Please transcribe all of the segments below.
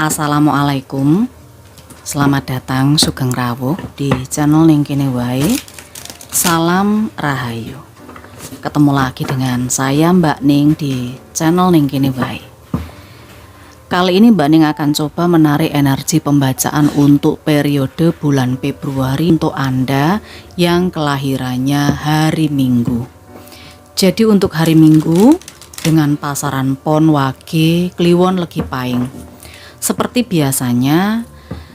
Assalamualaikum. Selamat datang sugeng rawuh di channel ning kene wae. Salam Rahayu. Ketemu lagi dengan saya Mbak Ning di channel ning kene wae. Kali ini Mbak Ning akan coba menarik energi pembacaan untuk periode bulan Februari untuk Anda yang kelahirannya hari Minggu. Jadi untuk hari Minggu dengan pasaran Pon, Wage, Kliwon, Legi Paing. Seperti biasanya,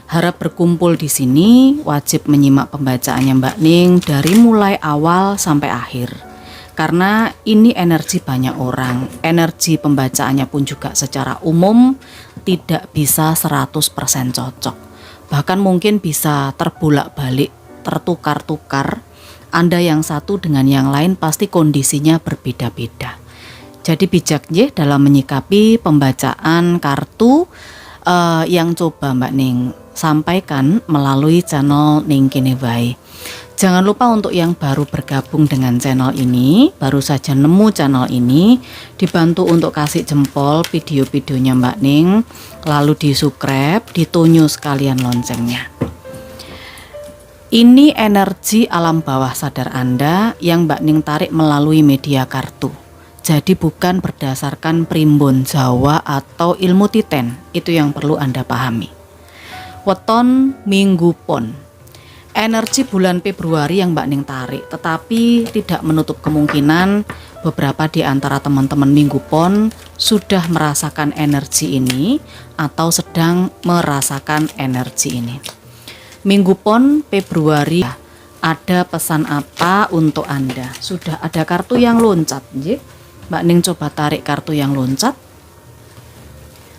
harap berkumpul di sini, wajib menyimak pembacaannya Mbak Ning dari mulai awal sampai akhir. Karena ini energi banyak orang, energi pembacaannya pun juga secara umum tidak bisa 100% cocok. Bahkan mungkin bisa terbolak-balik, tertukar-tukar. Anda yang satu dengan yang lain pasti kondisinya berbeda-beda. Jadi bijak nggih dalam menyikapi pembacaan kartu yang coba Mbak Ning sampaikan melalui channel Ning Kene Wae. Jangan lupa untuk yang baru bergabung dengan channel ini, baru saja nemu channel ini, dibantu untuk kasih jempol video-videonya Mbak Ning, lalu di subscribe, ditunjuk sekalian loncengnya. Ini energi alam bawah sadar Anda yang Mbak Ning tarik melalui media kartu. Jadi bukan berdasarkan primbon Jawa atau ilmu titen, itu yang perlu Anda pahami. Weton Minggu Pon. Energi bulan Februari yang Mbak Ning tarik, tetapi tidak menutup kemungkinan beberapa di antara teman-teman Minggu Pon sudah merasakan energi ini atau sedang merasakan energi ini. Minggu Pon Februari, ada pesan apa untuk Anda? Sudah ada kartu yang loncat, nggih? Mbak Ning coba tarik kartu yang loncat.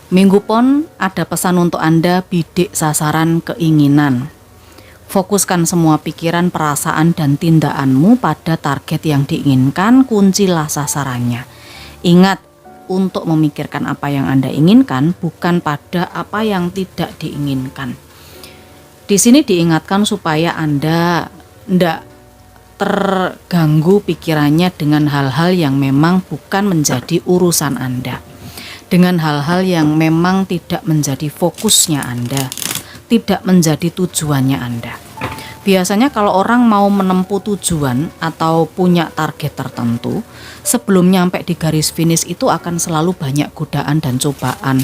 Minggu Pon ada pesan untuk Anda, bidik sasaran keinginan. Fokuskan semua pikiran, perasaan, dan tindakanmu pada target yang diinginkan, kuncilah sasarannya. Ingat, untuk memikirkan apa yang Anda inginkan, bukan pada apa yang tidak diinginkan. Di sini diingatkan supaya Anda tidak terganggu pikirannya dengan hal-hal yang memang bukan menjadi urusan Anda, dengan hal-hal yang memang tidak menjadi fokusnya Anda, tidak menjadi tujuannya Anda. Biasanya kalau orang mau menempuh tujuan atau punya target tertentu, sebelum nyampe di garis finish itu akan selalu banyak godaan dan cobaan.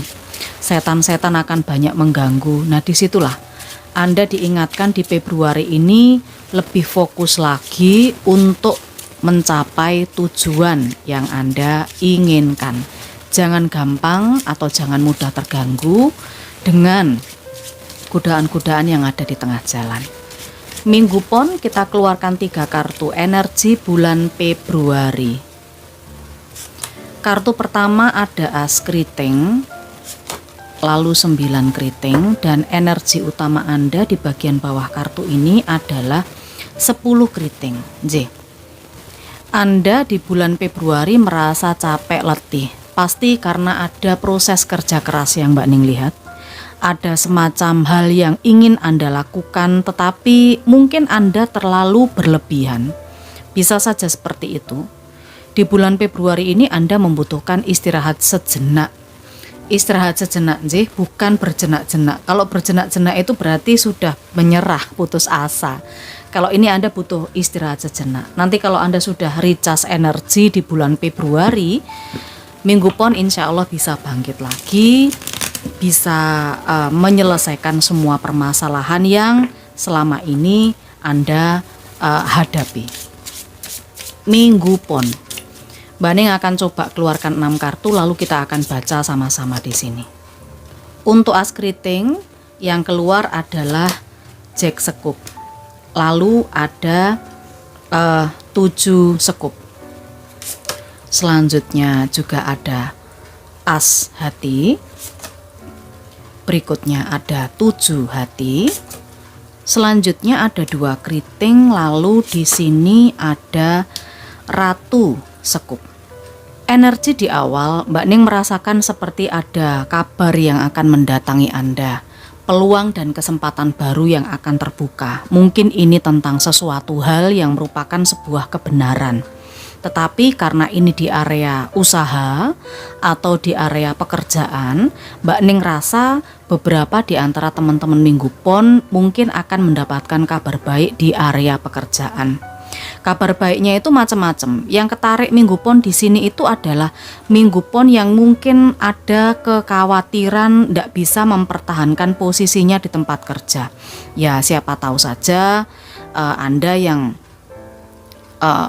Setan-setan akan banyak mengganggu. Nah, disitulah Anda diingatkan di Februari ini lebih fokus lagi untuk mencapai tujuan yang Anda inginkan. Jangan gampang atau jangan mudah terganggu dengan godaan-godaan yang ada di tengah jalan. Minggu Pon kita keluarkan 3 kartu energi bulan Februari. Kartu pertama ada As Keriting, lalu 9 keriting, dan energi utama Anda di bagian bawah kartu ini adalah 10 keriting. J. Anda di bulan Februari merasa capek letih, pasti karena ada proses kerja keras yang Mbak Ning lihat. Ada semacam hal yang ingin Anda lakukan, tetapi mungkin Anda terlalu berlebihan. Bisa saja seperti itu. Di bulan Februari ini Anda membutuhkan istirahat sejenak. Istirahat sejenak, bukan berjenak-jenak. Kalau berjenak-jenak itu berarti sudah menyerah, putus asa. Kalau ini Anda butuh istirahat sejenak. Nanti kalau Anda sudah recharge energi di bulan Februari, Minggu Pon insya Allah bisa bangkit lagi, bisa menyelesaikan semua permasalahan yang selama ini Anda hadapi. Minggu Pon. Mbak Ning akan coba keluarkan 6 kartu, lalu kita akan baca sama-sama di sini. Untuk As Keriting yang keluar adalah Jack Sekup. Lalu ada 7 sekup. Selanjutnya juga ada As Hati. Berikutnya ada 7 hati. Selanjutnya ada 2 keriting, lalu di sini ada Ratu Sekup. Energi di awal Mbak Ning merasakan seperti ada kabar yang akan mendatangi Anda, peluang dan kesempatan baru yang akan terbuka. Mungkin ini tentang sesuatu hal yang merupakan sebuah kebenaran. Tetapi karena ini di area usaha atau di area pekerjaan, Mbak Ning rasa beberapa di antara teman-teman Minggu Pon mungkin akan mendapatkan kabar baik di area pekerjaan. Kabar baiknya itu macam-macam. Yang ketarik Minggu Pon di sini itu adalah Minggu Pon yang mungkin ada kekhawatiran tidak bisa mempertahankan posisinya di tempat kerja. Ya, siapa tahu saja Anda yang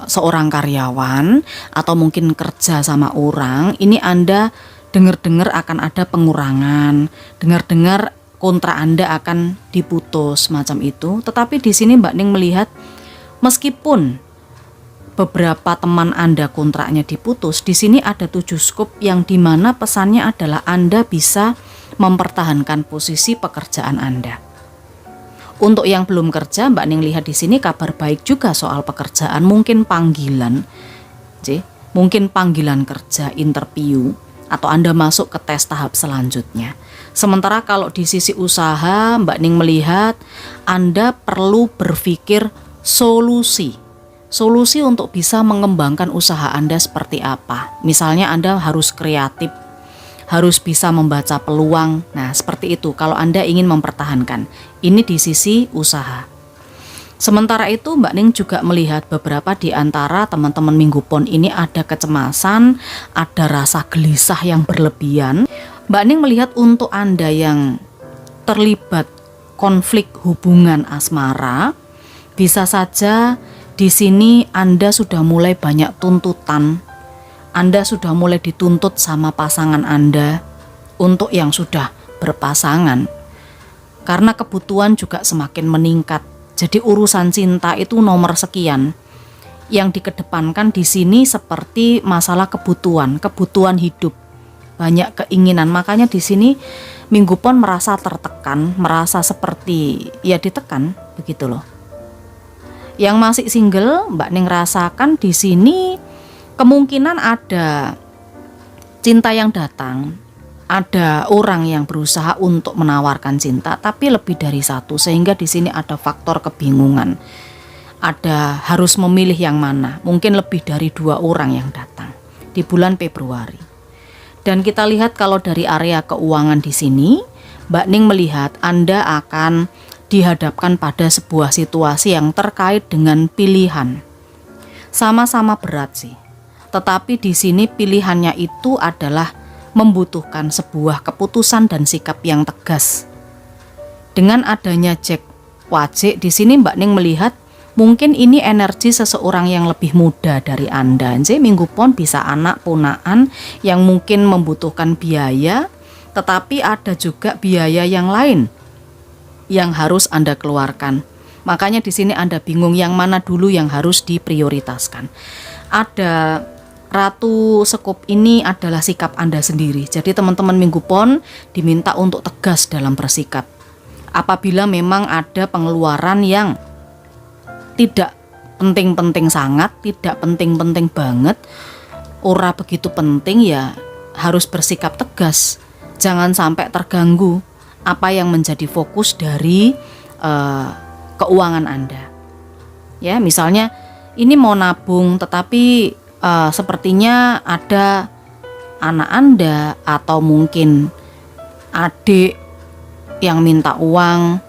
seorang karyawan atau mungkin kerja sama orang, ini Anda dengar-dengar akan ada pengurangan, dengar-dengar kontrak Anda akan diputus macam itu. Tetapi di sini Mbak Ning melihat meskipun beberapa teman Anda kontraknya diputus, di sini ada 7 skop yang dimana pesannya adalah Anda bisa mempertahankan posisi pekerjaan Anda. Untuk yang belum kerja, Mbak Ning lihat di sini kabar baik juga soal pekerjaan, mungkin panggilan, mungkin panggilan kerja, interview, atau Anda masuk ke tes tahap selanjutnya. Sementara kalau di sisi usaha, Mbak Ning melihat Anda perlu berpikir solusi untuk bisa mengembangkan usaha Anda seperti apa. Misalnya Anda harus kreatif, harus bisa membaca peluang. Nah, seperti itu kalau Anda ingin mempertahankan. Ini di sisi usaha. Sementara itu Mbak Ning juga melihat beberapa di antara teman-teman Minggu Pon ini ada kecemasan, ada rasa gelisah yang berlebihan. Mbak Ning melihat untuk Anda yang terlibat konflik hubungan asmara, bisa saja di sini Anda sudah mulai banyak tuntutan. Anda sudah mulai dituntut sama pasangan Anda untuk yang sudah berpasangan. Karena kebutuhan juga semakin meningkat. Jadi urusan cinta itu nomor sekian. Yang dikedepankan di sini seperti masalah kebutuhan hidup. Banyak keinginan. Makanya di sini Minggu Pon merasa tertekan, merasa seperti ya ditekan, begitu loh. Yang masih single, Mbak Ning rasakan di sini kemungkinan ada cinta yang datang, ada orang yang berusaha untuk menawarkan cinta, tapi lebih dari satu, sehingga di sini ada faktor kebingungan. Ada harus memilih yang mana, mungkin lebih dari 2 orang yang datang di bulan Februari. Dan kita lihat kalau dari area keuangan di sini, Mbak Ning melihat Anda akan dihadapkan pada sebuah situasi yang terkait dengan pilihan. Sama-sama berat sih. Tetapi di sini pilihannya itu adalah membutuhkan sebuah keputusan dan sikap yang tegas. Dengan adanya Jack Wajik di sini Mbak Ning melihat mungkin ini energi seseorang yang lebih muda dari Anda. Jadi Minggu Pon bisa anak ponaan yang mungkin membutuhkan biaya, tetapi ada juga biaya yang lain yang harus Anda keluarkan. Makanya di sini Anda bingung yang mana dulu yang harus diprioritaskan. Ada Ratu Sekop ini adalah sikap Anda sendiri. Jadi teman-teman Minggu Pon diminta untuk tegas dalam bersikap. Apabila memang ada pengeluaran yang tidak penting-penting sangat, tidak penting-penting banget, ora begitu penting, ya harus bersikap tegas. Jangan sampai terganggu apa yang menjadi fokus dari keuangan Anda. Ya, misalnya ini mau nabung tetapi sepertinya ada anak Anda atau mungkin adik yang minta uang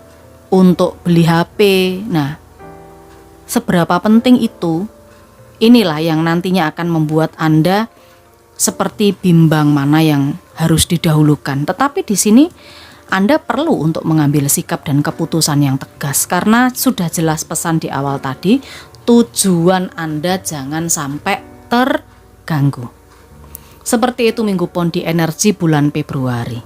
untuk beli HP. Nah, seberapa penting itu? Inilah yang nantinya akan membuat Anda seperti bimbang mana yang harus didahulukan. Tetapi di sini Anda perlu untuk mengambil sikap dan keputusan yang tegas, karena sudah jelas pesan di awal tadi, tujuan Anda jangan sampai terganggu. Seperti itu Minggu Pon di energi bulan Februari.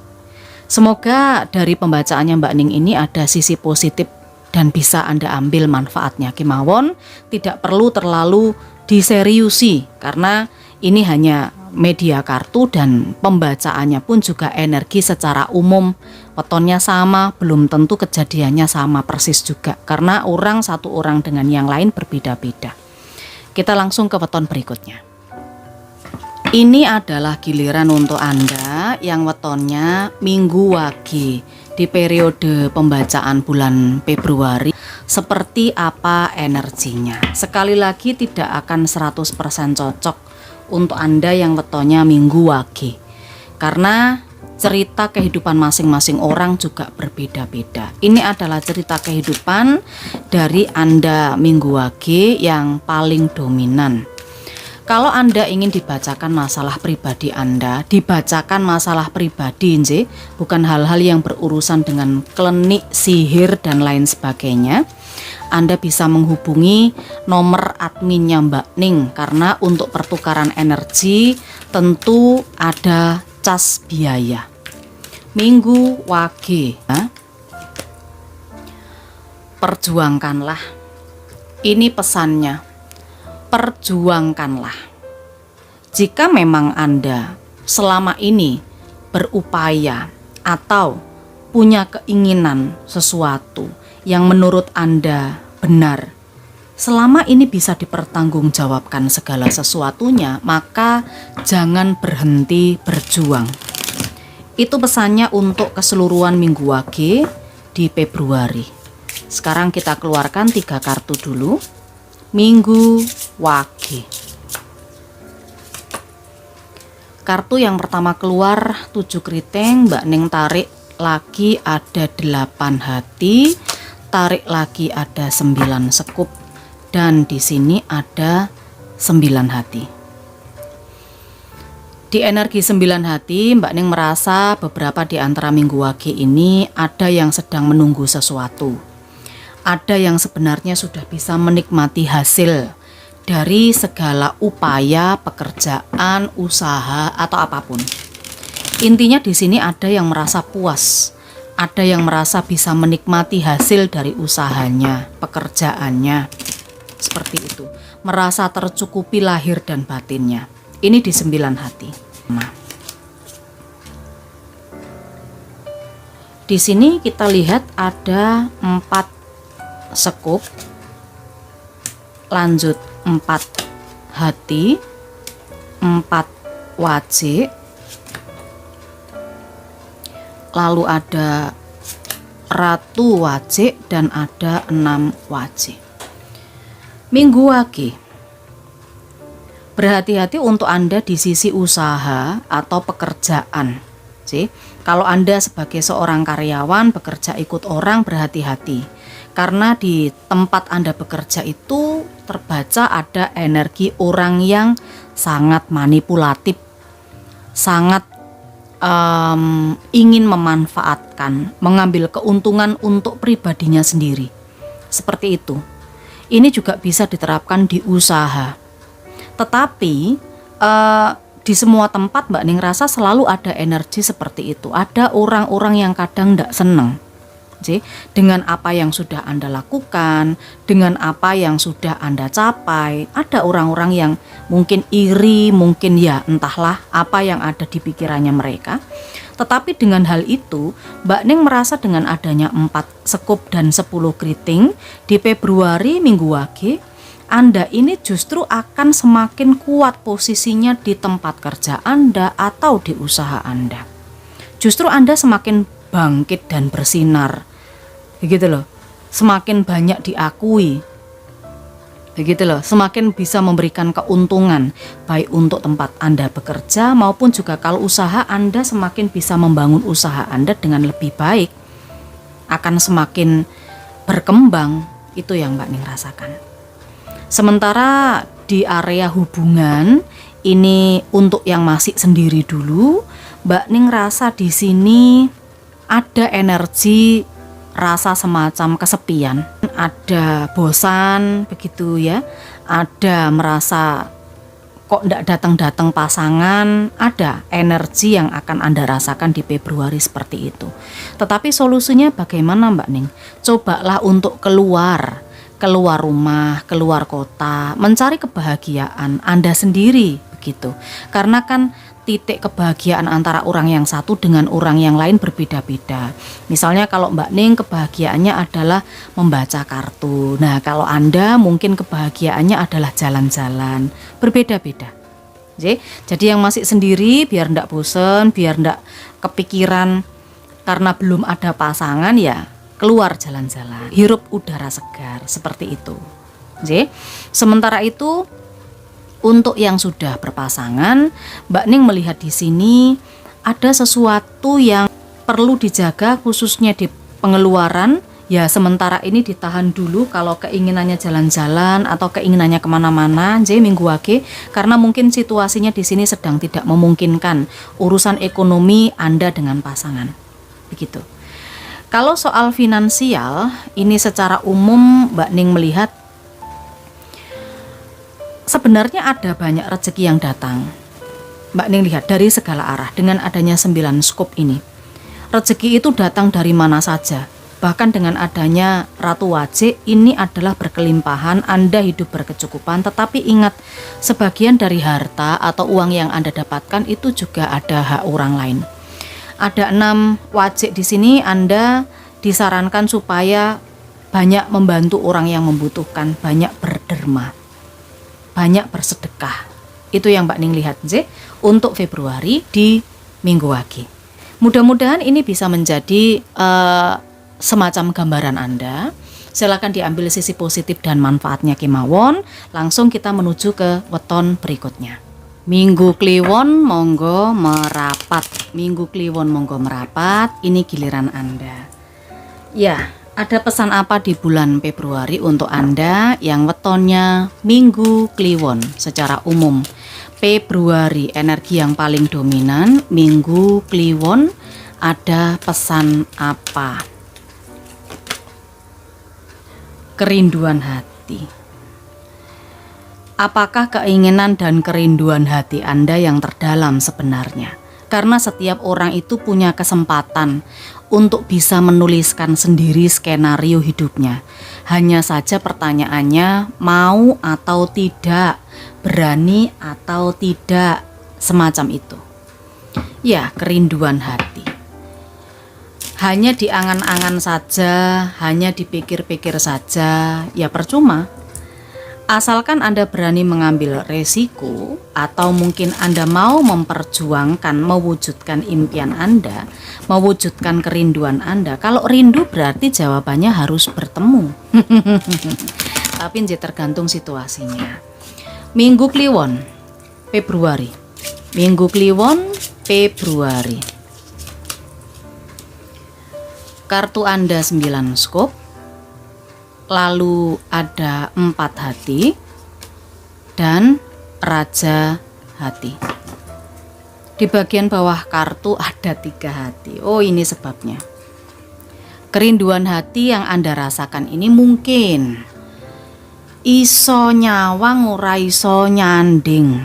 Semoga dari pembacaannya Mbak Ning ini ada sisi positif dan bisa Anda ambil manfaatnya. Kemawon tidak perlu terlalu diseriusi, karena ini hanya media kartu dan pembacaannya pun juga energi secara umum. Wetonnya sama, belum tentu kejadiannya sama persis juga, karena satu orang dengan yang lain berbeda-beda. Kita langsung ke weton berikutnya. Ini adalah giliran untuk Anda yang wetonnya Minggu Wage di periode pembacaan bulan Februari. seperti apa energinya. Sekali lagi tidak akan 100% cocok untuk Anda yang wetonya Minggu Wage, karena cerita kehidupan masing-masing orang juga berbeda-beda. Ini adalah cerita kehidupan dari Anda Minggu Wage yang paling dominan. Kalau Anda ingin dibacakan masalah pribadi Anda, dibacakan masalah pribadi, bukan hal-hal yang berurusan dengan klinik, sihir, dan lain sebagainya, Anda bisa menghubungi nomor adminnya Mbak Ning, karena untuk pertukaran energi tentu ada cas biaya. Minggu Wage, perjuangkanlah. Ini pesannya. Perjuangkanlah. Jika memang Anda selama ini berupaya atau punya keinginan sesuatu yang menurut Anda benar, selama ini bisa dipertanggungjawabkan segala sesuatunya, maka jangan berhenti berjuang. Itu pesannya untuk keseluruhan Minggu Wage di Februari. Sekarang kita keluarkan 3 kartu dulu. Minggu Wage. Kartu yang pertama keluar 7 keriting, Mbak Ning tarik lagi ada 8 hati, tarik lagi ada 9 sekup, dan di sini ada 9 hati. Di energi 9 hati, Mbak Ning merasa beberapa di antara Minggu Wage ini ada yang sedang menunggu sesuatu. Ada yang sebenarnya sudah bisa menikmati hasil dari segala upaya, pekerjaan, usaha, atau apapun. Intinya di sini ada yang merasa puas, ada yang merasa bisa menikmati hasil dari usahanya, pekerjaannya, seperti itu. Merasa tercukupi lahir dan batinnya. Ini di 9 hati. Nah, di sini kita lihat ada 4 sekup, lanjut 4 hati, 4 wajik, lalu ada ratu wajik, dan ada 6 wajik. Minggu Wage, berhati-hati untuk Anda di sisi usaha atau pekerjaan. Kalau Anda sebagai seorang karyawan bekerja ikut orang, berhati-hati. Karena di tempat Anda bekerja itu terbaca ada energi orang yang sangat manipulatif, sangat ingin memanfaatkan, mengambil keuntungan untuk pribadinya sendiri. Seperti itu. Ini juga bisa diterapkan di usaha. Tetapi di semua tempat Mbak Ning rasa selalu ada energi seperti itu. Ada orang-orang yang kadang tidak senang dengan apa yang sudah Anda lakukan, dengan apa yang sudah Anda capai. Ada orang-orang yang mungkin iri, mungkin ya entahlah apa yang ada di pikirannya mereka. Tetapi dengan hal itu, Mbak Ning merasa dengan adanya 4 sekup dan 10 keriting di Februari Minggu Wage, Anda ini justru akan semakin kuat posisinya di tempat kerja Anda atau di usaha Anda. Justru Anda semakin bangkit dan bersinar. Begitu loh, semakin banyak diakui, begitu loh, semakin bisa memberikan keuntungan baik untuk tempat Anda bekerja maupun juga kalau usaha Anda semakin bisa membangun usaha Anda dengan lebih baik, akan semakin berkembang. Itu yang Mbak Ning rasakan. Sementara di area hubungan ini untuk yang masih sendiri dulu, Mbak Ning rasa di sini ada energi rasa semacam kesepian, ada bosan begitu ya, ada merasa kok ndak datang-datang pasangan, ada energi yang akan Anda rasakan di Februari seperti itu. Tetapi solusinya bagaimana Mbak Ning? Cobalah untuk keluar rumah, keluar kota, mencari kebahagiaan Anda sendiri begitu. Karena kan titik kebahagiaan antara orang yang satu dengan orang yang lain berbeda-beda. Misalnya kalau Mbak Ning kebahagiaannya adalah membaca kartu. Nah, kalau Anda mungkin kebahagiaannya adalah jalan-jalan. Berbeda-beda. Jadi yang masih sendiri biar ndak bosen, biar ndak kepikiran karena belum ada pasangan ya, keluar jalan-jalan, hirup udara segar seperti itu. Oke. Sementara itu untuk yang sudah berpasangan, Mbak Ning melihat di sini ada sesuatu yang perlu dijaga khususnya di pengeluaran. Ya sementara ini ditahan dulu kalau keinginannya jalan-jalan atau keinginannya kemana-mana, minggu wage, karena mungkin situasinya di sini sedang tidak memungkinkan urusan ekonomi Anda dengan pasangan. Begitu. Kalau soal finansial, ini secara umum Mbak Ning melihat sebenarnya ada banyak rezeki yang datang. Mbak Ning lihat dari segala arah dengan adanya 9 skop ini. Rezeki itu datang dari mana saja. Bahkan dengan adanya Ratu Wajik, ini adalah berkelimpahan, Anda hidup berkecukupan, tetapi ingat, sebagian dari harta atau uang yang Anda dapatkan itu juga ada hak orang lain. Ada 6 wajik di sini, Anda disarankan supaya banyak membantu orang yang membutuhkan, banyak berderma, banyak bersedekah. Itu yang Mbak Ning lihat untuk Februari di minggu wage. Mudah-mudahan ini bisa menjadi semacam gambaran Anda. Silakan diambil sisi positif dan manfaatnya kemawon. Langsung kita menuju ke weton berikutnya. Minggu Kliwon monggo merapat. Minggu Kliwon monggo merapat. Ini giliran Anda. Ya, ada pesan apa di bulan Februari untuk Anda yang wetonnya Minggu Kliwon secara umum? Februari energi yang paling dominan, Minggu Kliwon, ada pesan apa? Kerinduan hati. Apakah keinginan dan kerinduan hati Anda yang terdalam sebenarnya? Karena setiap orang itu punya kesempatan untuk bisa menuliskan sendiri skenario hidupnya. Hanya saja pertanyaannya mau atau tidak, berani atau tidak, semacam itu. Ya, kerinduan hati. Hanya diangan-angan saja, hanya dipikir-pikir saja, ya percuma. Asalkan Anda berani mengambil resiko atau mungkin Anda mau memperjuangkan, mewujudkan impian Anda, mewujudkan kerinduan Anda. Kalau rindu berarti jawabannya harus bertemu. Tapi tergantung situasinya. Minggu Kliwon, Februari. Minggu Kliwon, Februari. Kartu Anda 9 skop, lalu ada 4 hati dan Raja Hati. Di bagian bawah kartu ada 3 hati. Oh, ini sebabnya. Kerinduan hati yang Anda rasakan ini mungkin iso nyawang ora iso nyanding.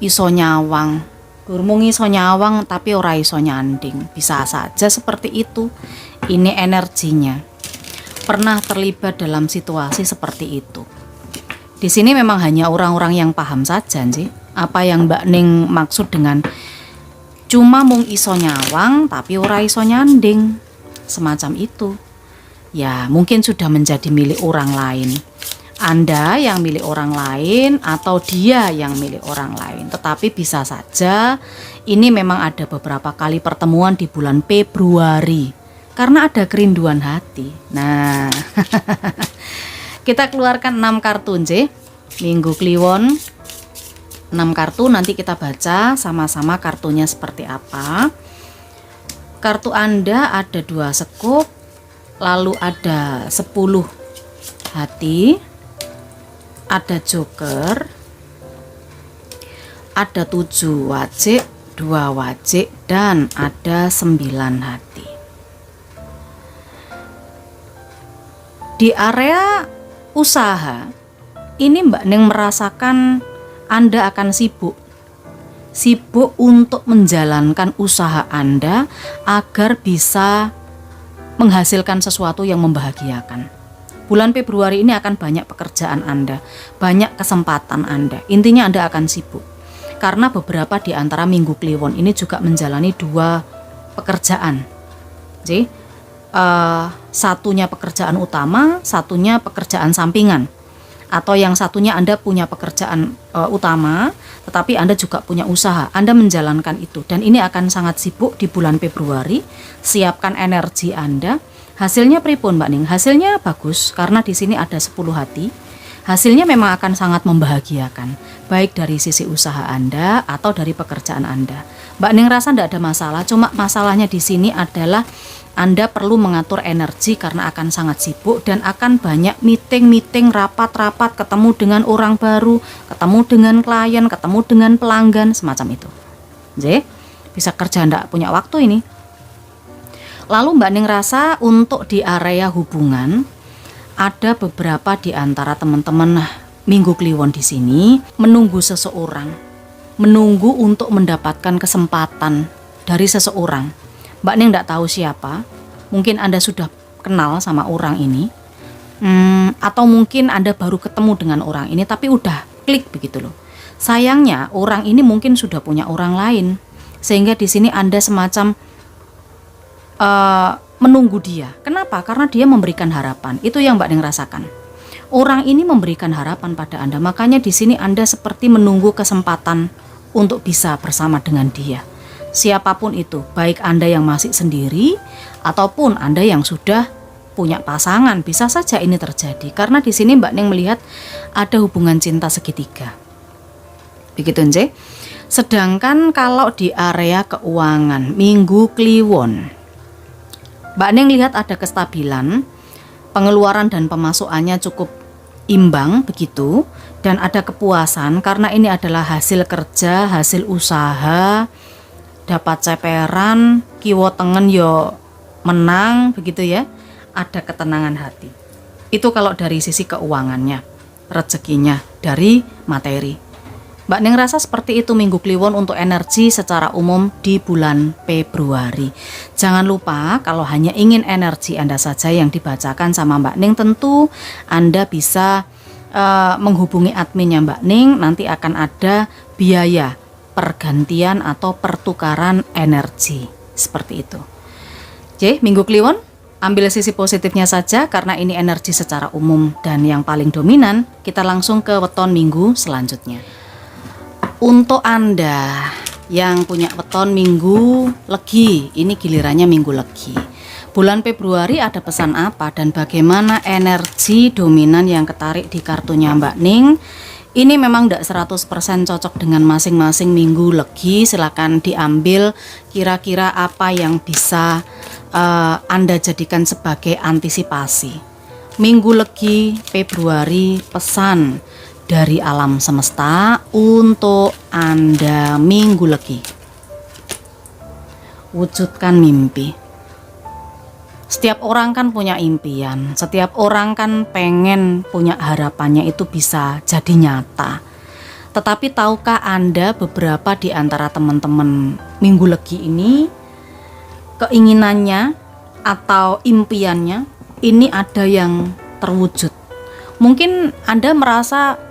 Iso nyawang, gurmung iso nyawang tapi ora iso nyanding. Bisa saja seperti itu. Ini energinya. Pernah terlibat dalam situasi seperti itu. Di sini memang hanya orang-orang yang paham saja sih. Apa yang Mbak Ning maksud dengan cuma mung iso nyawang tapi ora iso nyanding. Semacam itu. Ya, mungkin sudah menjadi milik orang lain. Anda yang milik orang lain atau dia yang milik orang lain. Tetapi bisa saja ini memang ada beberapa kali pertemuan di bulan Februari. Karena ada kerinduan hati. Nah, kita keluarkan 6 kartu Minggu Kliwon. 6 kartu, nanti kita baca sama-sama kartunya seperti apa. Kartu Anda ada 2 skop, lalu ada 10 hati, ada joker, ada 7 wajik, 2 wajik, dan ada 9 hati. Di area usaha, ini Mbak Ning merasakan Anda akan sibuk untuk menjalankan usaha Anda agar bisa menghasilkan sesuatu yang membahagiakan. Bulan Februari ini akan banyak pekerjaan Anda, banyak kesempatan Anda. Intinya Anda akan sibuk. Karena beberapa di antara Minggu Kliwon ini juga menjalani 2 pekerjaan. Satunya pekerjaan utama, satunya pekerjaan sampingan. Atau yang satunya Anda punya pekerjaan utama, tetapi Anda juga punya usaha. Anda menjalankan itu dan ini akan sangat sibuk di bulan Februari. Siapkan energi Anda Hasilnya pripun Mbak Ning? Hasilnya bagus karena di sini ada 10 hati. Hasilnya memang akan sangat membahagiakan, baik dari sisi usaha Anda atau dari pekerjaan Anda. Mbak Ning rasa tidak ada masalah, cuma masalahnya di sini adalah Anda perlu mengatur energi karena akan sangat sibuk dan akan banyak meeting, rapat-rapat, ketemu dengan orang baru, ketemu dengan klien, ketemu dengan pelanggan, semacam itu. Jadi, bisa kerja ndak punya waktu ini. Lalu Mbak Ning rasa untuk di area hubungan, ada beberapa di antara teman-teman Minggu Kliwon di sini menunggu seseorang, menunggu untuk mendapatkan kesempatan dari seseorang. Mbak Ning tidak tahu siapa, mungkin Anda sudah kenal sama orang ini, atau mungkin Anda baru ketemu dengan orang ini tapi udah klik begitu loh. Sayangnya orang ini mungkin sudah punya orang lain, sehingga di sini Anda semacam menunggu dia. Kenapa? Karena dia memberikan harapan. Itu yang Mbak Ning rasakan. Orang ini memberikan harapan pada Anda. Makanya di sini Anda seperti menunggu kesempatan untuk bisa bersama dengan dia. Siapapun itu, baik Anda yang masih sendiri ataupun Anda yang sudah punya pasangan, bisa saja ini terjadi. Karena di sini Mbak Ning melihat ada hubungan cinta segitiga. Begitu nje. Sedangkan kalau di area keuangan Minggu Kliwon, Mbak Ning lihat ada kestabilan, pengeluaran dan pemasukannya cukup imbang begitu, dan ada kepuasan karena ini adalah hasil kerja, hasil usaha, dapat ceperan, kiwo tengen yo menang begitu ya, ada ketenangan hati. Itu kalau dari sisi keuangannya, rezekinya, dari materi. Mbak Ning rasa seperti itu Minggu Kliwon untuk energi secara umum di bulan Februari. Jangan lupa kalau hanya ingin energi Anda saja yang dibacakan sama Mbak Ning, tentu Anda bisa menghubungi adminnya Mbak Ning. Nanti akan ada biaya pergantian atau pertukaran energi seperti itu. Oke, Minggu Kliwon, ambil sisi positifnya saja karena ini energi secara umum dan yang paling dominan. Kita langsung ke weton minggu selanjutnya. Untuk Anda yang punya weton Minggu Legi, ini gilirannya Minggu Legi. Bulan Februari ada pesan apa dan bagaimana energi dominan yang ketarik di kartunya Mbak Ning? Ini memang tidak 100% cocok dengan masing-masing Minggu Legi. Silakan diambil kira-kira apa yang bisa Anda jadikan sebagai antisipasi. Minggu Legi Februari, pesan dari alam semesta untuk Anda Minggu Legi. Wujudkan mimpi. Setiap orang kan punya impian, setiap orang kan pengen punya harapannya itu bisa jadi nyata. Tetapi tahukah Anda beberapa di antara teman-teman Minggu Legi ini keinginannya atau impiannya ini ada yang terwujud. Mungkin Anda merasa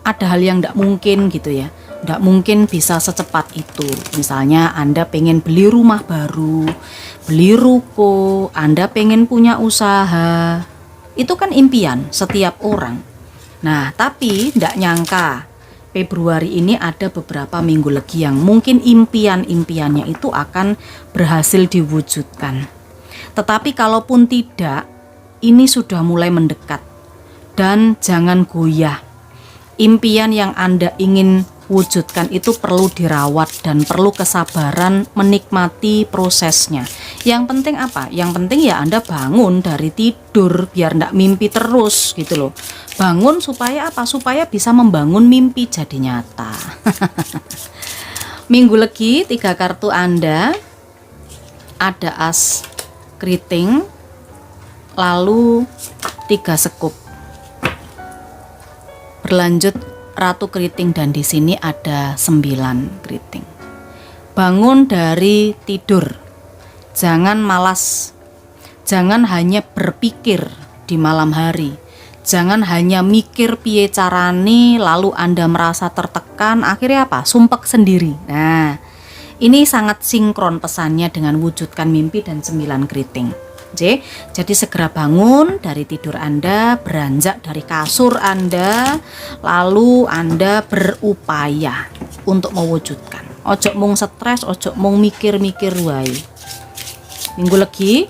ada hal yang tidak mungkin gitu ya, tidak mungkin bisa secepat itu. Misalnya Anda pengen beli rumah baru, beli ruko, Anda pengen punya usaha, itu kan impian setiap orang. Nah tapi tidak nyangka Februari ini ada beberapa Minggu Legi yang mungkin impian-impiannya itu akan berhasil diwujudkan. Tetapi kalaupun tidak, ini sudah mulai mendekat dan jangan goyah. Impian yang Anda ingin wujudkan itu perlu dirawat dan perlu kesabaran menikmati prosesnya. Yang penting apa? Yang penting ya Anda bangun dari tidur biar ndak mimpi terus gitu loh. Bangun supaya apa? Supaya bisa membangun mimpi jadi nyata. Minggu Legi, 3 kartu Anda ada as keriting, lalu 3 sekup. Berlanjut Ratu Keriting dan di sini ada 9 keriting. Bangun dari tidur. Jangan malas. Jangan hanya berpikir di malam hari. Jangan hanya mikir piye carane lalu Anda merasa tertekan, akhirnya apa? Sumpek sendiri. Nah, ini sangat sinkron pesannya dengan wujudkan mimpi dan 9 keriting. Jadi segera bangun dari tidur Anda, beranjak dari kasur Anda, lalu Anda berupaya untuk mewujudkan. Ojo mung stres, ojo mung mikir-mikir wae. Minggu Legi,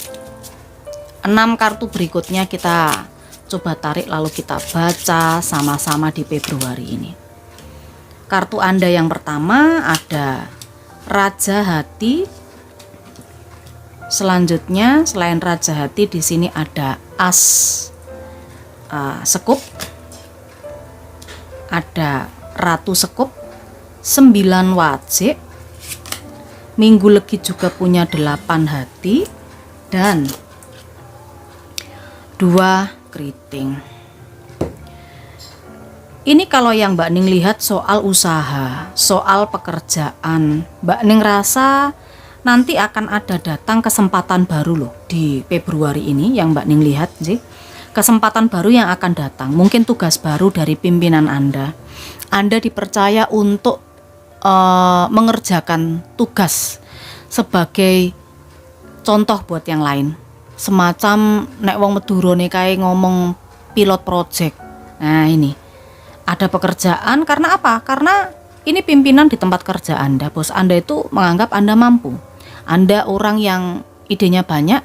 6 6 kartu berikutnya kita coba tarik lalu kita baca sama-sama di Februari ini. Kartu Anda yang pertama ada Raja Hati. Selanjutnya selain Raja Hati di sini ada As Sekup, ada Ratu Sekup, 9 Wajik, Minggu Legi juga punya 8 Hati, dan 2 Keriting. Ini kalau yang Mbak Ning lihat soal usaha, soal pekerjaan. Mbak Ning rasa nanti akan ada datang kesempatan baru loh di Februari ini yang Mbak Ning lihat sih. Kesempatan baru yang akan datang, mungkin tugas baru dari pimpinan Anda. Anda dipercaya untuk mengerjakan tugas sebagai contoh buat yang lain. Semacam nek wong Medurone kae ngomong pilot project. Nah, ini ada pekerjaan karena apa? Karena ini pimpinan di tempat kerja Anda, bos Anda itu menganggap Anda mampu. Anda orang yang idenya banyak,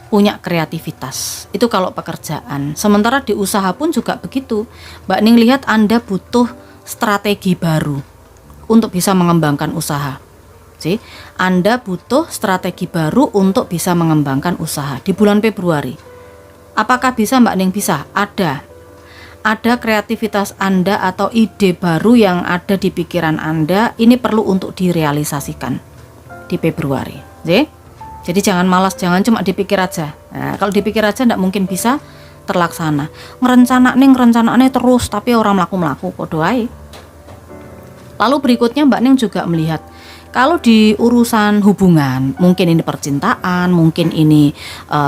punya kreativitas. Itu kalau pekerjaan. Sementara di usaha pun juga begitu. Mbak Ning lihat Anda butuh strategi baru untuk bisa mengembangkan usaha. Anda butuh strategi baru untuk bisa mengembangkan usaha di bulan Februari. Apakah bisa Mbak Ning? Bisa. Ada kreativitas Anda atau ide baru yang ada di pikiran Anda, ini perlu untuk direalisasikan di Februari. Jadi jangan malas, jangan cuma dipikir aja. Nah, kalau dipikir aja tidak mungkin bisa terlaksana. Ngerencananya terus tapi orang melaku podo ae. Lalu berikutnya Mbak Ning juga melihat kalau di urusan hubungan, mungkin ini percintaan, mungkin ini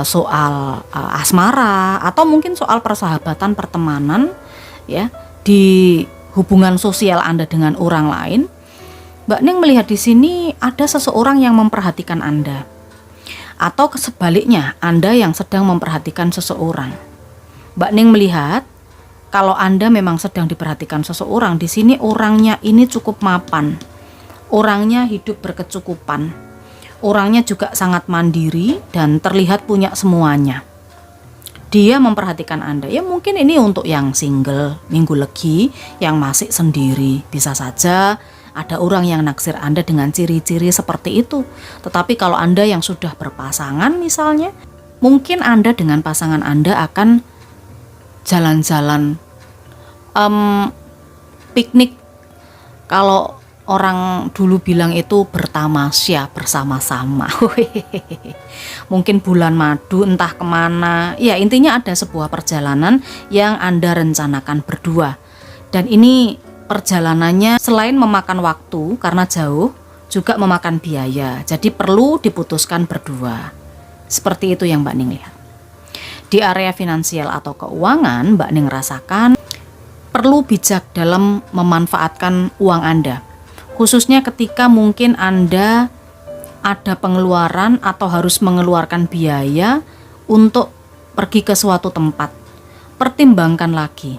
soal asmara, atau mungkin soal persahabatan, pertemanan, ya, di hubungan sosial Anda dengan orang lain, Mbak Ning melihat di sini ada seseorang yang memperhatikan Anda, atau sebaliknya Anda yang sedang memperhatikan seseorang. Mbak Ning melihat kalau Anda memang sedang diperhatikan seseorang, di sini orangnya ini cukup mapan. Orangnya hidup berkecukupan, orangnya juga sangat mandiri dan terlihat punya semuanya. Dia memperhatikan Anda. Ya mungkin ini untuk yang single, Minggu Legi, yang masih sendiri. Bisa saja ada orang yang naksir Anda dengan ciri-ciri seperti itu. Tetapi kalau Anda yang sudah berpasangan misalnya, mungkin Anda dengan pasangan Anda akan jalan-jalan, piknik. Kalau orang dulu bilang itu bertamasya bersama-sama. Mungkin bulan madu entah kemana. Ya intinya ada sebuah perjalanan yang Anda rencanakan berdua. Dan ini perjalanannya selain memakan waktu karena jauh, juga memakan biaya. Jadi perlu diputuskan berdua. Seperti itu yang Mbak Ning lihat. Di area finansial atau keuangan, Mbak Ning rasakan perlu bijak dalam memanfaatkan uang Anda. Khususnya ketika mungkin Anda ada pengeluaran atau harus mengeluarkan biaya untuk pergi ke suatu tempat. Pertimbangkan lagi.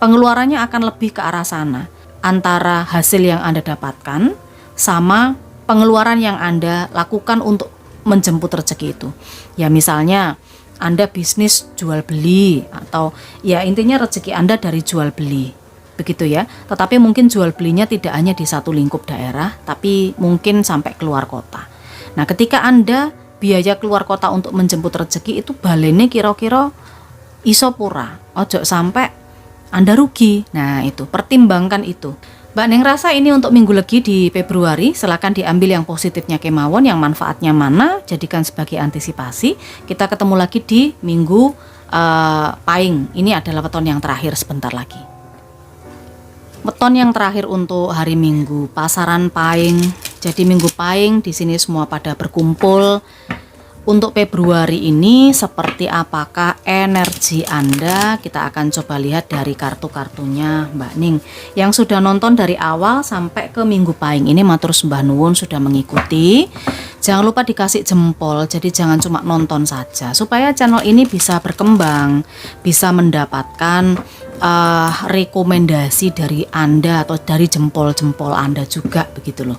Pengeluarannya akan lebih ke arah sana. Antara hasil yang Anda dapatkan sama pengeluaran yang Anda lakukan untuk menjemput rezeki itu. Ya misalnya Anda bisnis jual beli, atau ya intinya rezeki Anda dari jual beli. Begitu ya, tetapi mungkin jual belinya tidak hanya di satu lingkup daerah, tapi mungkin sampai keluar kota. Nah ketika Anda biaya keluar kota untuk menjemput rezeki itu balene kira-kira iso pura, ojo sampai Anda rugi. Nah itu, pertimbangkan itu. Mbak Ning rasa ini untuk Minggu Legi di Februari, silakan diambil yang positifnya kemawon, yang manfaatnya mana, jadikan sebagai antisipasi. Kita ketemu lagi di Minggu Pahing. Ini adalah weton yang terakhir sebentar lagi. Weton yang terakhir untuk hari Minggu, pasaran Pahing. Jadi Minggu Pahing di sini semua pada berkumpul. Untuk Februari ini seperti apakah energi Anda? Kita akan coba lihat dari kartu-kartunya Mbak Ning. Yang sudah nonton dari awal sampai ke Minggu Pahing ini matur sembah nuwun sudah mengikuti. Jangan lupa dikasih jempol, jadi jangan cuma nonton saja. Supaya channel ini bisa berkembang, bisa mendapatkan rekomendasi dari Anda atau dari jempol-jempol Anda juga begitu loh.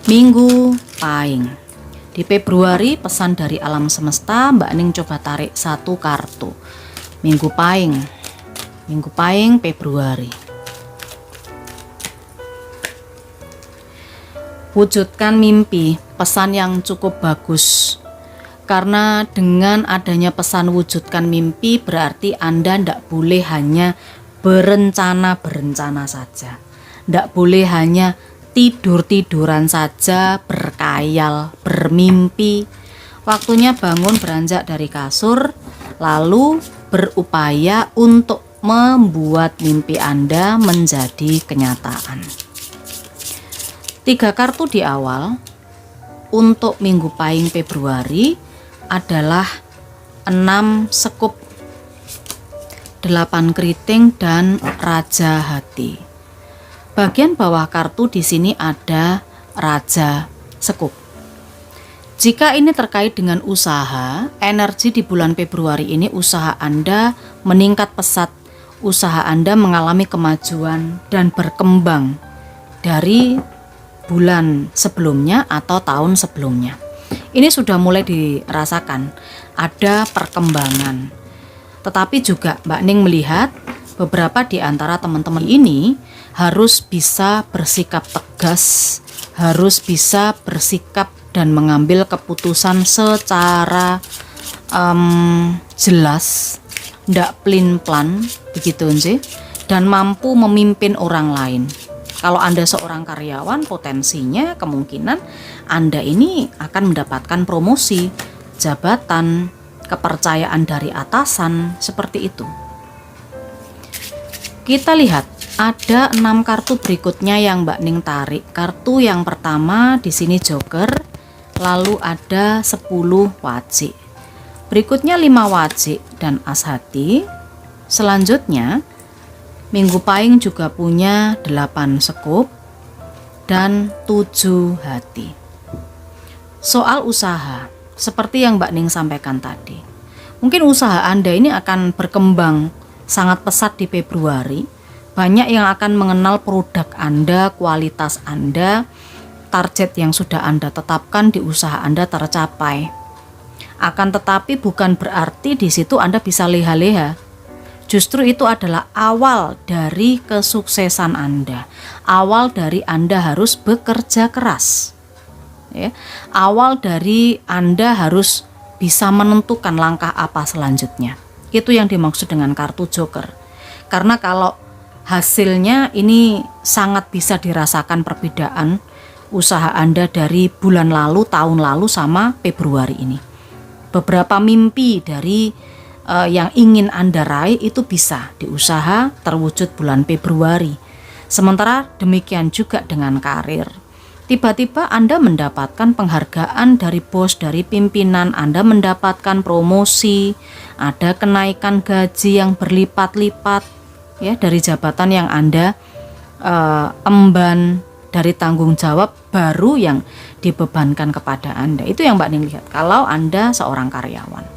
Minggu Pahing. Di Februari, pesan dari alam semesta, Mbak Ning coba tarik satu kartu. Minggu Pahing Februari. Wujudkan mimpi, pesan yang cukup bagus. Karena dengan adanya pesan wujudkan mimpi berarti Anda tidak boleh hanya berencana saja. Tidak boleh hanya tidur-tiduran saja, berkayal, bermimpi. Waktunya bangun beranjak dari kasur, lalu berupaya untuk membuat mimpi Anda menjadi kenyataan. 3 kartu di awal untuk Minggu Pahing Februari adalah 6 sekup, 8 keriting, dan Raja Hati. Bagian bawah kartu di sini ada Raja Sekup. Jika ini terkait dengan usaha, energi di bulan Februari ini usaha Anda meningkat pesat, usaha Anda mengalami kemajuan dan berkembang dari bulan sebelumnya atau tahun sebelumnya. Ini sudah mulai dirasakan, ada perkembangan. Tetapi juga Mbak Ning melihat beberapa di antara teman-teman ini harus bisa bersikap tegas, harus bisa bersikap dan mengambil keputusan secara jelas, ndak plin-plan begitu sih, dan mampu memimpin orang lain. Kalau Anda seorang karyawan, potensinya kemungkinan Anda ini akan mendapatkan promosi, jabatan, kepercayaan dari atasan, seperti itu. Kita lihat ada 6 kartu berikutnya yang Mbak Ning tarik. Kartu yang pertama di sini Joker, lalu ada 10 wajik. Berikutnya 5 wajik dan as hati. Selanjutnya Minggu Pahing juga punya 8 sekup dan 7 hati. Soal usaha, seperti yang Mbak Ning sampaikan tadi, mungkin usaha Anda ini akan berkembang sangat pesat di Februari. Banyak yang akan mengenal produk Anda, kualitas Anda, target yang sudah Anda tetapkan di usaha Anda tercapai. Akan tetapi bukan berarti di situ Anda bisa leha-leha. Justru itu adalah awal dari kesuksesan Anda. Awal dari Anda harus bekerja keras. Ya. Awal dari Anda harus bisa menentukan langkah apa selanjutnya. Itu yang dimaksud dengan kartu Joker. Karena kalau hasilnya ini sangat bisa dirasakan perbedaan usaha Anda dari bulan lalu, tahun lalu sama Februari ini. Beberapa mimpi dari yang ingin Anda raih itu bisa diusaha terwujud bulan Februari. Sementara demikian juga dengan karir. Tiba-tiba Anda mendapatkan penghargaan dari bos, dari pimpinan, Anda mendapatkan promosi, ada kenaikan gaji yang berlipat-lipat ya dari jabatan yang Anda emban, dari tanggung jawab baru yang dibebankan kepada Anda. Itu yang Mbak Ning lihat kalau Anda seorang karyawan.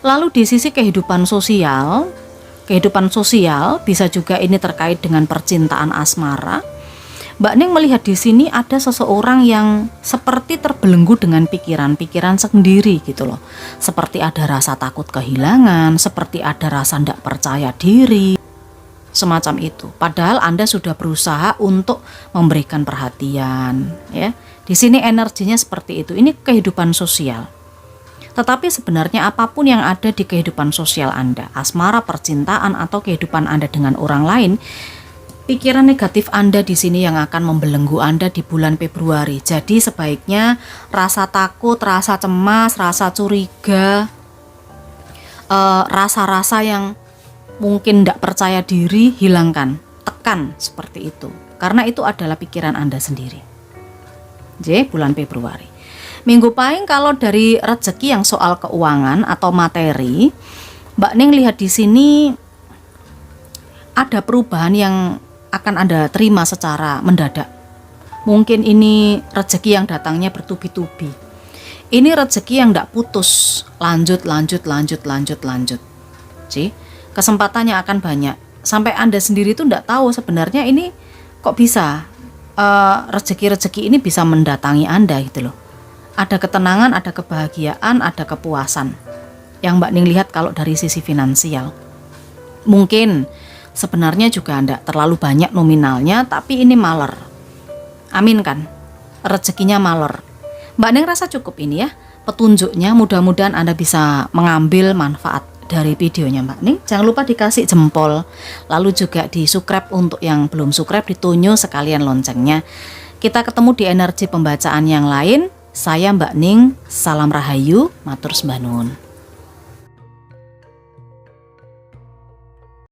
Lalu di sisi kehidupan sosial bisa juga ini terkait dengan percintaan asmara. Mbak Ning melihat di sini ada seseorang yang seperti terbelenggu dengan pikiran-pikiran sendiri gitu loh. Seperti ada rasa takut kehilangan, seperti ada rasa tidak percaya diri, semacam itu. Padahal Anda sudah berusaha untuk memberikan perhatian, ya. Di sini energinya seperti itu. Ini kehidupan sosial. Tetapi sebenarnya apapun yang ada di kehidupan sosial Anda, asmara, percintaan, atau kehidupan Anda dengan orang lain, pikiran negatif Anda di sini yang akan membelenggu Anda di bulan Februari. Jadi sebaiknya rasa takut, rasa cemas, rasa curiga, rasa-rasa yang mungkin tidak percaya diri, hilangkan, tekan seperti itu. Karena itu adalah pikiran Anda sendiri. Jadi bulan Februari. Minggu Pahing kalau dari rezeki yang soal keuangan atau materi, Mbak Ning lihat di sini ada perubahan yang akan Anda terima secara mendadak. Mungkin ini rezeki yang datangnya bertubi-tubi. Ini rezeki yang tidak putus, lanjut. Jadi kesempatannya akan banyak. Sampai Anda sendiri itu tidak tahu sebenarnya ini kok bisa rezeki-rezeki ini bisa mendatangi Anda gitu loh. ada ketenangan, ada kebahagiaan, ada kepuasan. Yang Mbak Ning lihat kalau dari sisi finansial. Mungkin sebenarnya juga tidak terlalu banyak nominalnya, tapi ini maler. Amin kan? Rezekinya maler. Mbak Ning rasa cukup ini ya petunjuknya, mudah-mudahan Anda bisa mengambil manfaat dari videonya Mbak Ning. Jangan lupa dikasih jempol, lalu juga di subscribe untuk yang belum subscribe, ditunjuk sekalian loncengnya. Kita ketemu di energi pembacaan yang lain. Saya Mbak Ning, salam rahayu, matur sembah nuwun.